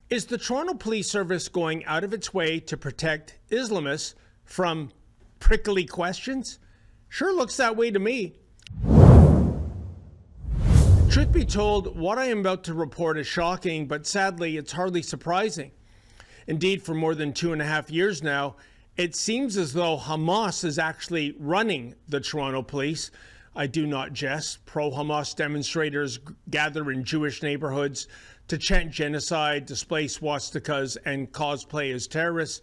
Is the Toronto Police Service going out of its way to protect Islamists from prickly questions? Sure looks that way to me. Truth be told, what I am about to report is shocking, but sadly, it's hardly surprising. Indeed, for more than 2.5 years now, it seems as though Hamas is actually running the Toronto police. I do not jest. Pro-Hamas demonstrators gather in Jewish neighborhoods to chant genocide, display swastikas, and cosplay as terrorists.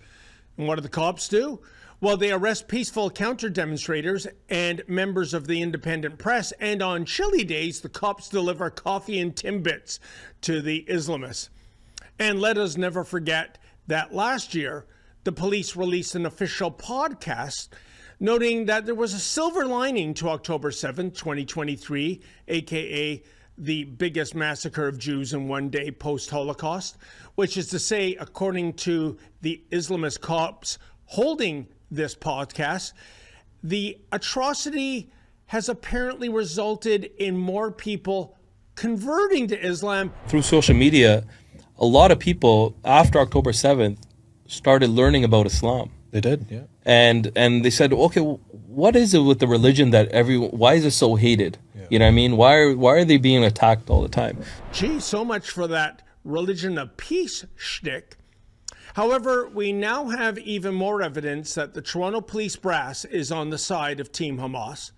And what do the cops do? Well, they arrest peaceful counter-demonstrators and members of the independent press, and on chilly days, the cops deliver coffee and Timbits to the Islamists. And let us never forget that last year, the police released an official podcast noting that there was a silver lining to October 7th, 2023, aka the biggest massacre of Jews in one day post-Holocaust, which is to say, according to the Islamist cops holding this podcast, the atrocity has apparently resulted in more people converting to Islam. Through social media, a lot of people after October 7th started learning about Islam. They did, yeah. And they said, okay, what is it with the religion that why is it so hated? Yeah. You know what I mean? Why are they being attacked all the time? Gee, so much for that religion of peace shtick. However, we now have even more evidence that the Toronto police brass is on the side of Team Hamas.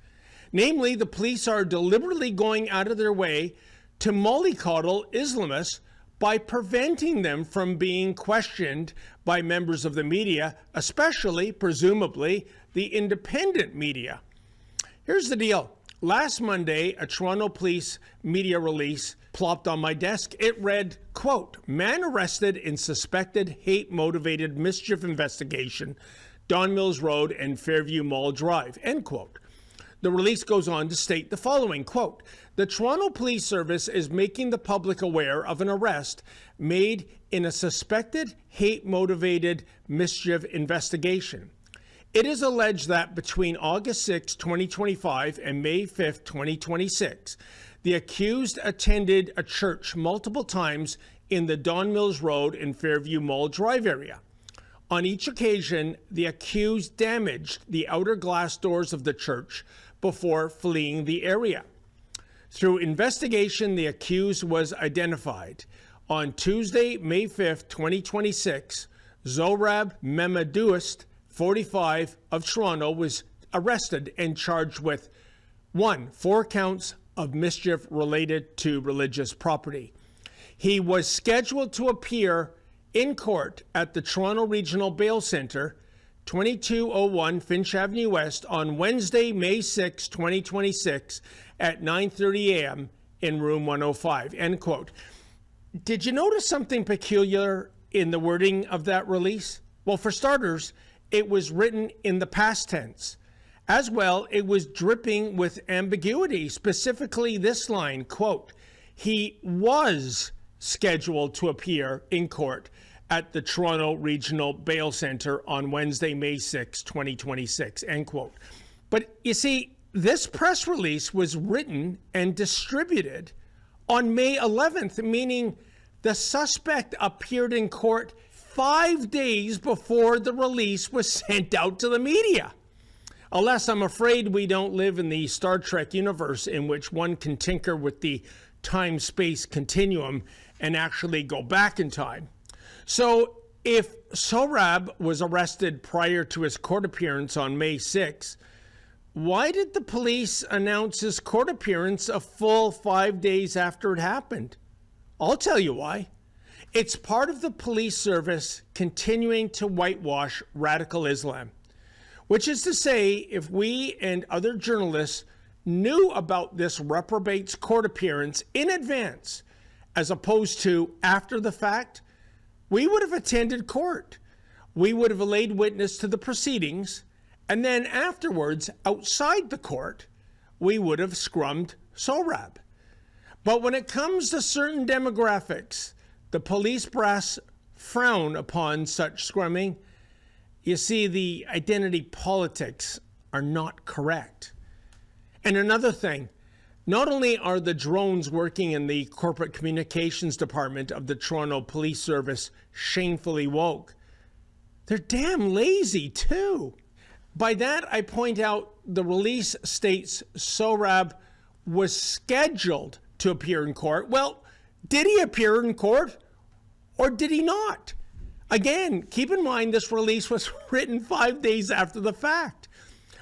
Namely, the police are deliberately going out of their way to mollycoddle Islamists by preventing them from being questioned by members of the media, especially, presumably, the independent media. Here's the deal. Last Monday, a Toronto police media release plopped on my desk. It read, quote, "Man arrested in suspected hate-motivated mischief investigation, Don Mills Road and Fairview Mall Drive," end quote. The release goes on to state the following, quote, "The Toronto Police Service is making the public aware of an arrest made in a suspected hate-motivated mischief investigation. It is alleged that between August 6, 2025 and May 5, 2026, the accused attended a church multiple times in the Don Mills Road and Fairview Mall Drive area. On each occasion, the accused damaged the outer glass doors of the church before fleeing the area. Through investigation, the accused was identified. On Tuesday, May 5th, 2026, Zohrab Mehmadouist, 45, of Toronto, was arrested and charged with 1, 4 counts of mischief related to religious property. He was scheduled to appear in court at the Toronto Regional Bail Centre, 2201 Finch Avenue West, on Wednesday, May 6, 2026, at 9:30 a.m. in room 105, end quote. Did you notice something peculiar in the wording of that release? Well, for starters, it was written in the past tense. As well, it was dripping with ambiguity, specifically this line, quote, "He was scheduled to appear in court at the Toronto Regional Bail Centre on Wednesday, May 6, 2026, end quote." But you see, this press release was written and distributed on May 11th, meaning the suspect appeared in court 5 days before the release was sent out to the media. Alas, I'm afraid we don't live in the Star Trek universe in which one can tinker with the time-space continuum and actually go back in time. So if Zohrab was arrested prior to his court appearance on May 6, why did the police announce his court appearance a full 5 days after it happened? I'll tell you why. It's part of the police service continuing to whitewash radical Islam, which is to say, if we and other journalists knew about this reprobate's court appearance in advance, as opposed to after the fact, we would have attended court. We would have laid witness to the proceedings, and then afterwards, outside the court, we would have scrummed Zohrab. But when it comes to certain demographics, the police brass frown upon such scrumming. You see, the identity politics are not correct. And another thing, Not only are the drones working in the corporate communications department of the Toronto Police Service shamefully woke, they're damn lazy too. By that, I point out the release states Sohrab was scheduled to appear in court. Well, did he appear in court or did he not? Again, keep in mind this release was written 5 days after the fact.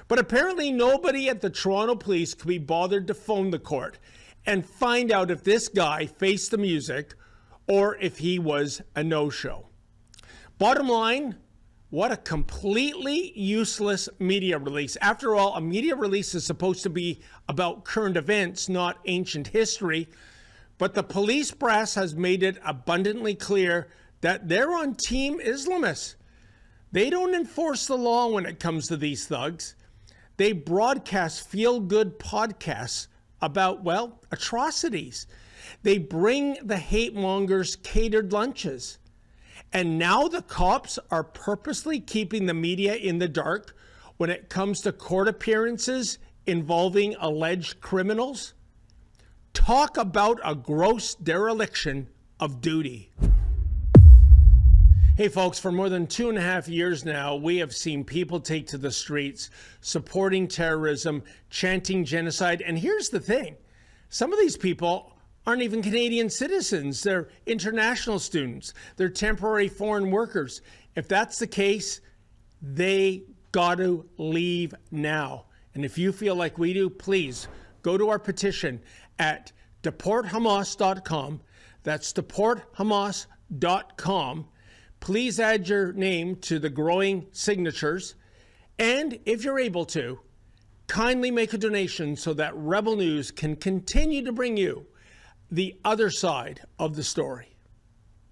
But apparently nobody at the Toronto Police could be bothered to phone the court and find out if this guy faced the music or if he was a no-show. Bottom line, what a completely useless media release. After all, a media release is supposed to be about current events, not ancient history. But the police brass has made it abundantly clear that they're on Team Islamists. They don't enforce the law when it comes to these thugs. They broadcast feel-good podcasts about, well, atrocities. They bring the hate mongers catered lunches. And now the cops are purposely keeping the media in the dark when it comes to court appearances involving alleged criminals. Talk about a gross dereliction of duty. Hey folks, for more than 2.5 years now, we have seen people take to the streets supporting terrorism, chanting genocide. And here's the thing. Some of these people aren't even Canadian citizens. They're international students. They're temporary foreign workers. If that's the case, they got to leave now. And if you feel like we do, please go to our petition at deporthamas.com. That's deporthamas.com. Please add your name to the growing signatures. And if you're able to, kindly make a donation so that Rebel News can continue to bring you the other side of the story.